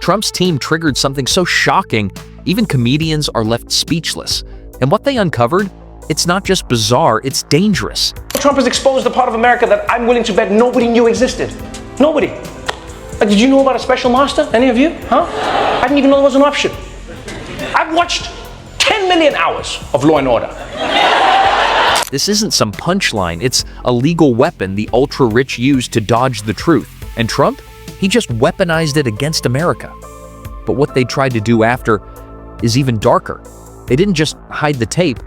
Trump's team triggered something so shocking, even comedians are left speechless. And what they uncovered, it's not just bizarre, it's dangerous. Trump has exposed a part of America that I'm willing to bet nobody knew existed. Nobody. Like, did you know about a special master? Any of you? Huh? I didn't even know there was an option. I've watched 10 million hours of Law and Order. This isn't some punchline, it's a legal weapon the ultra-rich use to dodge the truth. And Trump? He just weaponized it against America. But what they tried to do after is even darker. They didn't just hide the tape,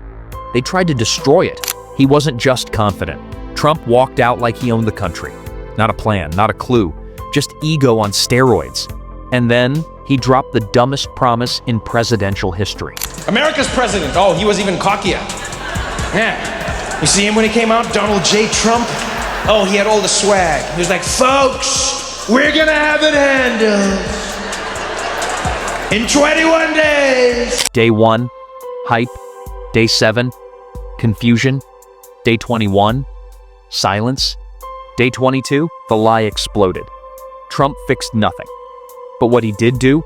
they tried to destroy it. He wasn't just confident. Trump walked out like he owned the country. Not a plan, not a clue, just ego on steroids. And then he dropped the dumbest promise in presidential history. America's president. Oh, he was even cockier. Yeah. You see him when he came out? Donald J. Trump? Oh, he had all the swag. He was like, folks, we're gonna have it handled in 21 days. Day 1, hype. Day 7, confusion. Day 21, silence. Day 22, the lie exploded. Trump fixed nothing. But what he did do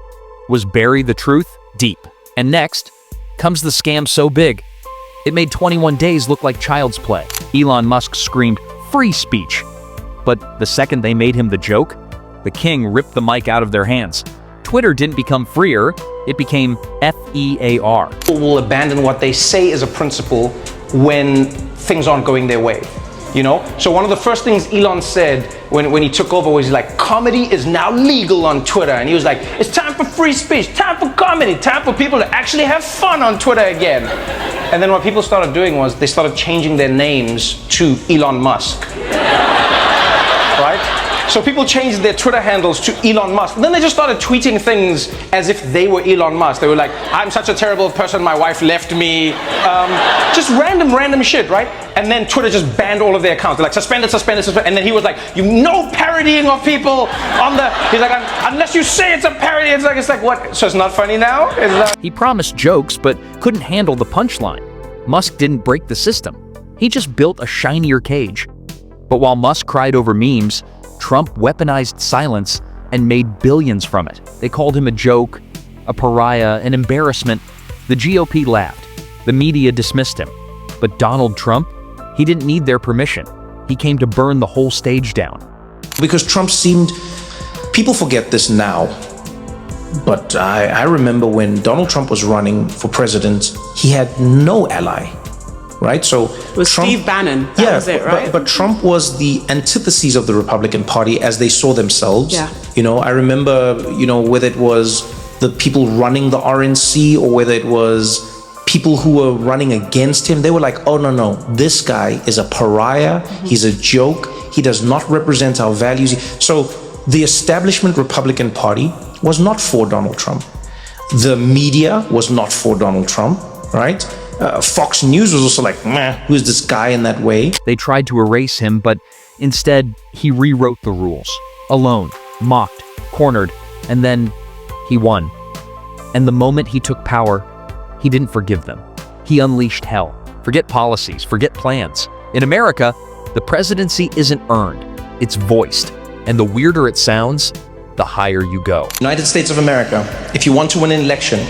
was bury the truth deep. And next comes the scam so big, it made 21 days look like child's play. Elon Musk screamed, "Free speech." But the second they made him the joke, the king ripped the mic out of their hands. Twitter didn't become freer, it became FEAR. People will abandon what they say is a principle when things aren't going their way. You know? So one of the first things Elon said when he took over was like, comedy is now legal on Twitter. And he was like, it's time for free speech, time for comedy, time for people to actually have fun on Twitter again. And then what people started doing was they started changing their names to Elon Musk. Right? So people changed their Twitter handles to Elon Musk. And then they just started tweeting things as if they were Elon Musk. They were like, I'm such a terrible person, my wife left me. Just random shit, right? And then Twitter just banned all of their accounts. They're like, suspended. And then he was like, no parodying of people on the... He's like, unless you say it's a parody. It's like, what? So it's not funny now? He promised jokes, but couldn't handle the punchline. Musk didn't break the system. He just built a shinier cage. But while Musk cried over memes, Trump weaponized silence and made billions from it. They called him a joke, a pariah, an embarrassment. The GOP laughed. The media dismissed him. But Donald Trump, he didn't need their permission. He came to burn the whole stage down. Because Trump seemed... People forget this now. But I remember when Donald Trump was running for president, he had no ally. Right? So it was Trump, Steve Bannon. That was it, right? But Trump was the antithesis of the Republican Party as they saw themselves. Yeah. You know, I remember, whether it was the people running the RNC or whether it was people who were running against him, they were like, oh, no, this guy is a pariah. Mm-hmm. He's a joke. He does not represent our values. So the establishment Republican Party was not for Donald Trump. The media was not for Donald Trump, right? Fox News was also like, meh, who's this guy in that way? They tried to erase him, but instead, he rewrote the rules. Alone, mocked, cornered, and then he won. And the moment he took power, he didn't forgive them. He unleashed hell. Forget policies, forget plans. In America, the presidency isn't earned, it's voiced. And the weirder it sounds, the higher you go. United States of America, if you want to win an election,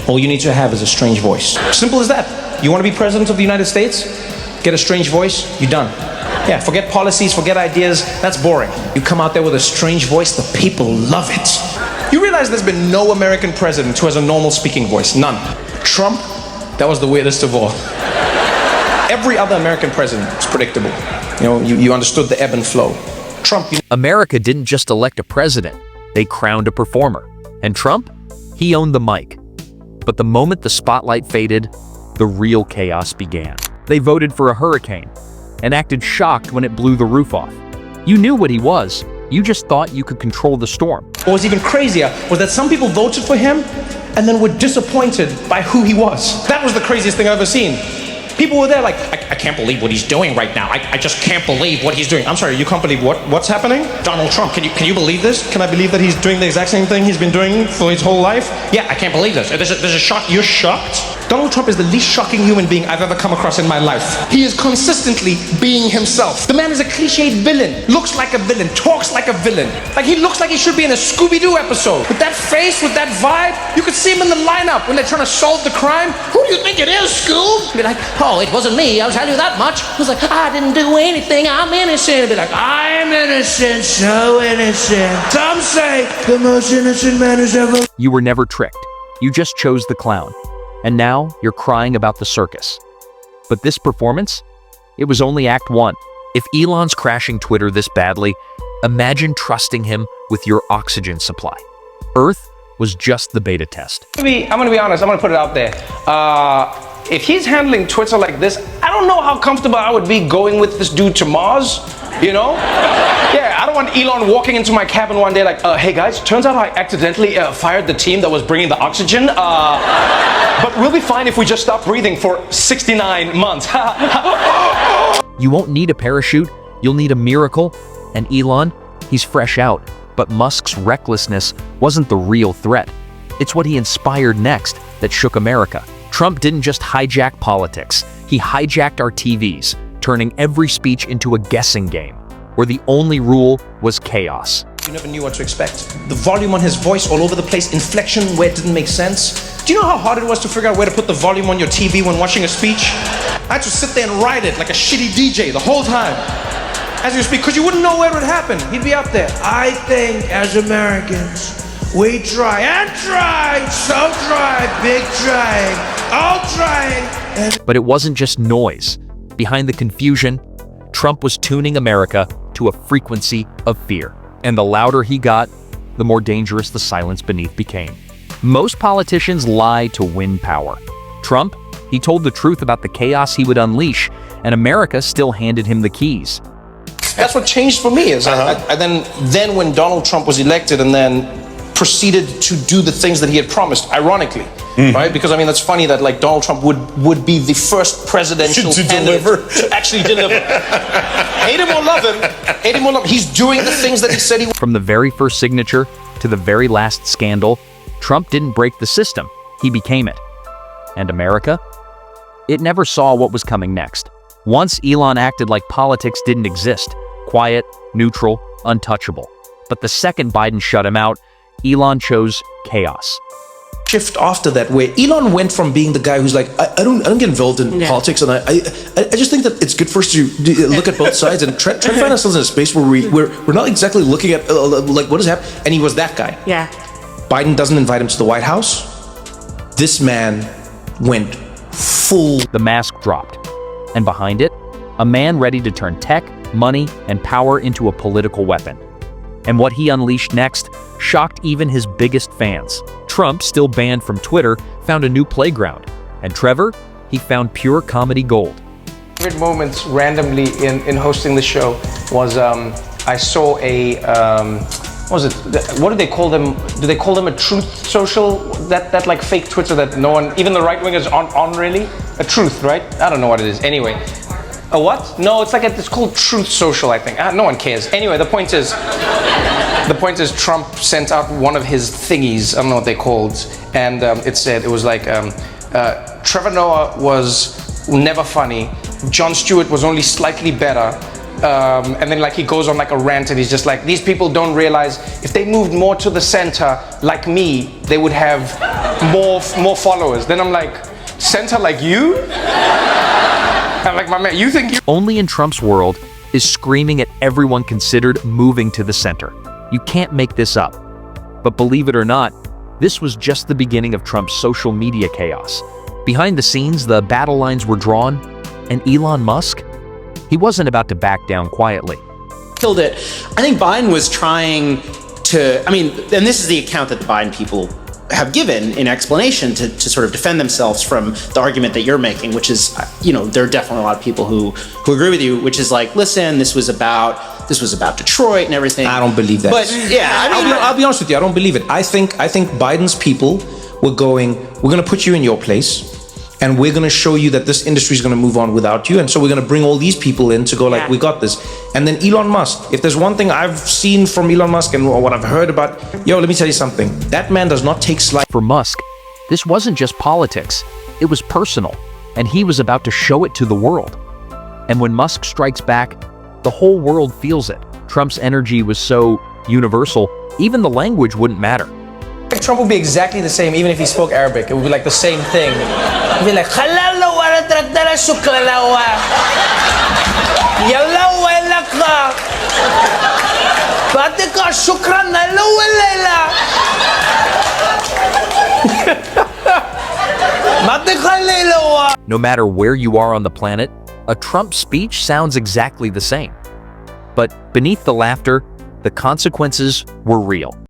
all you need to have is a strange voice. Simple as that. You want to be president of the United States? Get a strange voice, you're done. Yeah, forget policies, forget ideas, that's boring. You come out there with a strange voice, the people love it. You realize there's been no American president who has a normal speaking voice? None. Trump, that was the weirdest of all. Every other American president was predictable. You understood the ebb and flow. Trump... America didn't just elect a president, they crowned a performer. And Trump? He owned the mic. But the moment the spotlight faded, the real chaos began. They voted for a hurricane and acted shocked when it blew the roof off. You knew what he was. You just thought you could control the storm. What was even crazier was that some people voted for him and then were disappointed by who he was. That was the craziest thing I've ever seen. People were there like, I can't believe what he's doing right now. I just can't believe what he's doing. I'm sorry, you can't believe what's happening? Donald Trump, can you believe this? Can I believe that he's doing the exact same thing he's been doing for his whole life? Yeah, I can't believe this. There's a shock. You're shocked? Donald Trump is the least shocking human being I've ever come across in my life. He is consistently being himself. The man is a cliched villain, looks like a villain, talks like a villain. Like he looks like he should be in a Scooby-Doo episode. With that face with that vibe, you could see him in the lineup when they're trying to solve the crime. Who do you think it is, Scoob? Be like, oh, it wasn't me, I'll tell you that much. He was like, I didn't do anything, I'm innocent. Be like, I'm innocent, so innocent. Some say the most innocent man has ever... You were never tricked. You just chose the clown. And now you're crying about the circus. But this performance? It was only Act 1. If Elon's crashing Twitter this badly, imagine trusting him with your oxygen supply. Earth was just the beta test. I'm gonna be honest, I'm gonna put it out there. If he's handling Twitter like this, I don't know how comfortable I would be going with this dude to Mars, you know? Yeah, I don't want Elon walking into my cabin one day like, hey guys, turns out I accidentally fired the team that was bringing the oxygen, but we'll be fine if we just stop breathing for 69 months. You won't need a parachute, you'll need a miracle. And Elon, he's fresh out. But Musk's recklessness wasn't the real threat. It's what he inspired next that shook America. Trump didn't just hijack politics, he hijacked our TVs, turning every speech into a guessing game, where the only rule was chaos. You never knew what to expect. The volume on his voice all over the place, inflection where it didn't make sense. Do you know how hard it was to figure out where to put the volume on your TV when watching a speech? I had to sit there and ride it like a shitty DJ the whole time as you speak, because you wouldn't know where it would happen. He'd be up there. I think as Americans, we try and try, so try, big trying, all trying. But it wasn't just noise. Behind the confusion, Trump was tuning America to a frequency of fear. And the louder he got, the more dangerous the silence beneath became. Most politicians lie to win power. Trump, he told the truth about the chaos he would unleash, and America still handed him the keys. That's what changed for me. Is I then when Donald Trump was elected and then proceeded to do the things that he had promised, ironically, right? Because I mean, that's funny that like Donald Trump would be the first presidential candidate to actually deliver. Hate him or love him, he's doing the things that he said he would. From the very first signature to the very last scandal, Trump didn't break the system, he became it. And America? It never saw what was coming next. Once Elon acted like politics didn't exist, quiet, neutral, untouchable. But the second Biden shut him out, Elon chose chaos. Shift after that, where Elon went from being the guy who's like, I don't get involved in politics, and I just think that it's good for us to look at both sides and try to find ourselves in a space where we're not exactly looking at like what has happened. And he was that guy. Yeah. Biden doesn't invite him to the White House. This man went full. The mask dropped, and behind it, a man ready to turn tech, money, and power into a political weapon. And what he unleashed next shocked even his biggest fans. Trump, still banned from Twitter, found a new playground. And Trevor, he found pure comedy gold. Favorite moments randomly in hosting the show was I saw a what was it? What do they call them? Do they call them a truth social? That like fake Twitter that no one, even the right wingers on really? A truth, right? I don't know what it is. Anyway, a what? No, it's like it's called Truth Social, I think. No one cares. Anyway, the point is Trump sent out one of his thingies. I don't know what they called, and it said it was like Trevor Noah was never funny. Jon Stewart was only slightly better. And then like he goes on like a rant and he's just like, these people don't realize if they moved more to the center like me, they would have more followers. Then I'm like, center like you? I'm like, my man, you think you... Only in Trump's world is screaming at everyone considered moving to the center. You can't make this up. But believe it or not, this was just the beginning of Trump's social media chaos. Behind the scenes, the battle lines were drawn, and Elon Musk, he wasn't about to back down quietly. Killed it. I think Biden was trying to, I mean, and this is the account that the Biden people have given in explanation to sort of defend themselves from the argument that you're making, which is, you know, there are definitely a lot of people who agree with you, which is like, listen, this was about Detroit and everything. I don't believe that. But yeah, I mean, I'll be honest with you, I don't believe it. I think Biden's people were going, we're going to put you in your place, and we're going to show you that this industry is going to move on without you. And so we're going to bring all these people in to go like, we got this. And then Elon Musk, if there's one thing I've seen from Elon Musk and what I've heard about, let me tell you something. That man does not take slight. For Musk, this wasn't just politics. It was personal. And he was about to show it to the world. And when Musk strikes back, the whole world feels it. Trump's energy was so universal, even the language wouldn't matter. like Trump would be exactly the same even if he spoke Arabic. It would be like the same thing. He'd be like, "Halalawa ratratara suklalawa. Yalawa laka. Batika shukran nalawalela." No matter where you are on the planet, a Trump speech sounds exactly the same. But beneath the laughter, the consequences were real.